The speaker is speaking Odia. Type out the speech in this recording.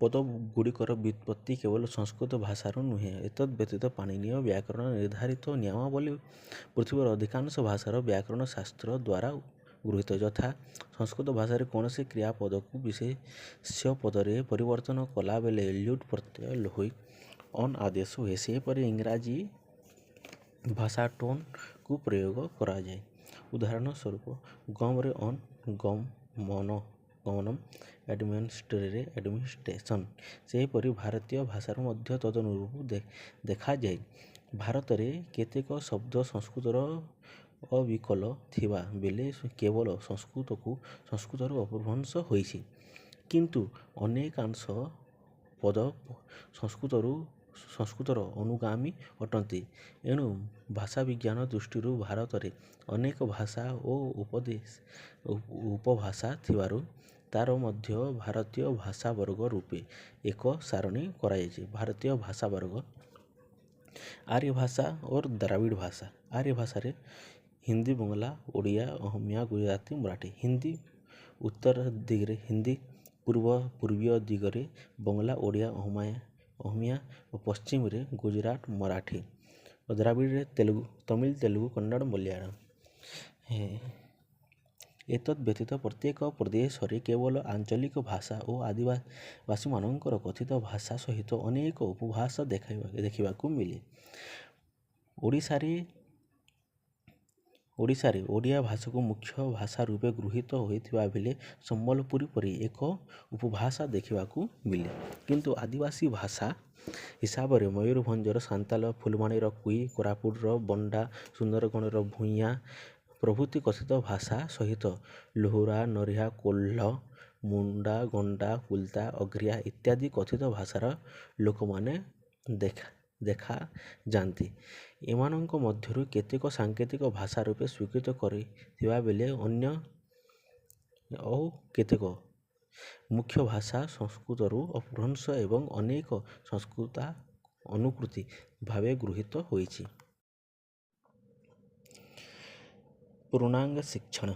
ପଦଗୁଡ଼ିକର ବ୍ୟୁତ୍ପତ୍ତି କେବଳ ସଂସ୍କୃତ ଭାଷାରୁ ନୁହେଁ। ଏତଦ୍ ବ୍ୟତୀତ ପାଣିନୀୟ ବ୍ୟାକରଣ ନିର୍ଦ୍ଧାରିତ ନିୟମାବଳୀ ପୃଥିବୀର ଅଧିକାଂଶ ଭାଷାର ବ୍ୟାକରଣ ଶାସ୍ତ୍ର ଦ୍ୱାରା ଗୃହୀତ। ଯଥା ସଂସ୍କୃତ ଭାଷାରେ କୌଣସି କ୍ରିୟାପଦକୁ ବିଶେଷ୍ୟ ପଦରେ ପରିବର୍ତ୍ତନ କଲାବେଳେ ଲ୍ୟୁଟ୍ ପ୍ରତ୍ୟୟ ହୋଇ ଅନ୍ ଆଦେଶ ହୁଏ। ସେହିପରି ଇଂରାଜୀ ଭାଷା ଟୋନ୍କୁ ପ୍ରୟୋଗ କରାଯାଏ। ଉଦାହରଣ ସ୍ୱରୂପ ଗମ୍‌ରେ ଅନ୍, ଗମନମ୍, ଆଡମିନିଷ୍ଟ୍ରେରେ ଆଡମିନିଷ୍ଟ୍ରେସନ୍। ସେହିପରି ଭାରତୀୟ ଭାଷାରେ ମଧ୍ୟ ତଦନୁରୂପ ଦେଖାଯାଏ। ଭାରତରେ କେତେକ ଶବ୍ଦ ସଂସ୍କୃତର ଅବିକଳ ଥିବା ବେଳେ କେବଳ ସଂସ୍କୃତରୁ ଅପଭ୍ରଂଶ ହୋଇଛି, କିନ୍ତୁ ଅନେକାଂଶ ପଦ ସଂସ୍କୃତର ଅନୁଗାମୀ ଅଟନ୍ତି। ଏଣୁ ଭାଷାବିଜ୍ଞାନ ଦୃଷ୍ଟିରୁ ଭାରତରେ ଅନେକ ଭାଷା ଓ ଉପଭାଷା ଥିବାରୁ ତାର ମଧ୍ୟ ଭାରତୀୟ ଭାଷାବର୍ଗ ରୂପେ ଏକ ସାରଣୀ କରାଯାଇଛି। ଭାରତୀୟ ଭାଷାବର୍ଗ: ଆର୍ୟ ଭାଷା ଓ ଦ୍ରାବିଡ଼ ଭାଷା। ଆର୍ୟ ଭାଷାରେ ହିନ୍ଦୀ, ବଙ୍ଗଳା, ଓଡ଼ିଆ, ଅହମିୟା, ଗୁଜରାତି, ମରାଠୀ। ହିନ୍ଦୀ ଉତ୍ତର ଦିଗରେ ହିନ୍ଦୀ, ପୂର୍ବୀୟ ଦିଗରେ ବଙ୍ଗଳା, ଓଡ଼ିଆ, ଅହମିୟା ଓ ପଶ୍ଚିମରେ ଗୁଜରାଟ, ମରାଠୀ। ଦ୍ରାବିଡ଼ରେ ତମିଲ, ତେଲୁଗୁ, କନ୍ନଡ଼, ମଲୟାଲମ। ଏତଦ୍ ବ୍ୟତୀତ ପ୍ରତ୍ୟେକ ପ୍ରଦେଶରେ କେବଳ ଆଞ୍ଚଳିକ ଭାଷା ଓ ଆଦିବାସୀମାନଙ୍କର କଥିତ ଭାଷା ସହିତ ଅନେକ ଉପଭାଷା ଦେଖିବାକୁ ମିଳେ। ଓଡ଼ିଶାରେ ଓଡ଼ିଆ ଭାଷାକୁ ମୁଖ୍ୟ ଭାଷା ରୂପେ ଗୃହୀତ ହୋଇଥିବା ବେଳେ ସମ୍ବଲପୁରୀ ପରି ଏକ ଉପଭାଷା ଦେଖିବାକୁ ମିଳେ। କିନ୍ତୁ ଆଦିବାସୀ ଭାଷା ହିସାବରେ ମୟୂରଭଞ୍ଜର ସାନ୍ତାଳ, ଫୁଲବାଣୀର କୁଇ, କୋରାପୁଟର ବଣ୍ଡା, ସୁନ୍ଦରଗଡ଼ର ଭୂଇଁଆ ପ୍ରଭୃତି କଥିତ ଭାଷା ସହିତ ଲୋହାରା, ନରିଆ, କୋଲ୍ହ, ମୁଣ୍ଡା, ଗଣ୍ଡା, କୁଲତା, ଅଗ୍ରିଆ ଇତ୍ୟାଦି କଥିତ ଭାଷାର ଲୋକମାନେ ଦେଖାଯାନ୍ତି। ଏମାନଙ୍କ ମଧ୍ୟରୁ କେତେକ ସାଙ୍କେତିକ ଭାଷା ରୂପେ ସ୍ୱୀକୃତ କରିଥିବା ବେଳେ ଆଉ କେତେକ ମୁଖ୍ୟ ଭାଷା ସଂସ୍କୃତରୁ ଅପଭ୍ରଂଶ ଏବଂ ଅନେକ ସଂସ୍କୃତାନୁକୃତି ଭାବେ ଗୃହୀତ ହୋଇଛି। ପୂର୍ଣ୍ଣାଙ୍ଗ ଶିକ୍ଷଣ।